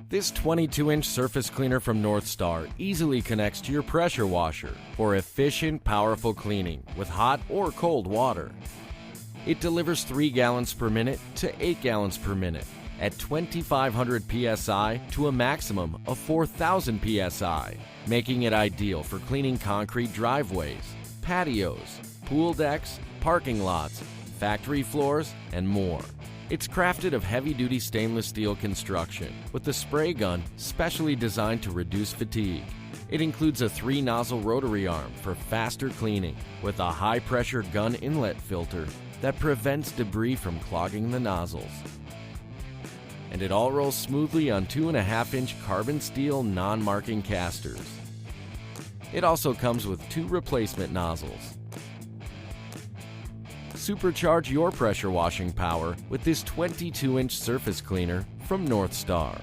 This 22-inch surface cleaner from NorthStar easily connects to your pressure washer for efficient, powerful cleaning with hot or cold water. It delivers 3 gallons per minute to 8 gallons per minute at 2,500 psi to a maximum of 4,000 psi, making it ideal for cleaning concrete driveways, patios, pool decks, parking lots, factory floors, and more. It's crafted of heavy-duty stainless steel construction with a spray gun specially designed to reduce fatigue. It includes a 3-nozzle rotary arm for faster cleaning with a high-pressure gun inlet filter that prevents debris from clogging the nozzles. And it all rolls smoothly on 2.5-inch carbon steel non-marking casters. It also comes with 2 replacement nozzles. Supercharge your pressure washing power with this 22-inch surface cleaner from NorthStar.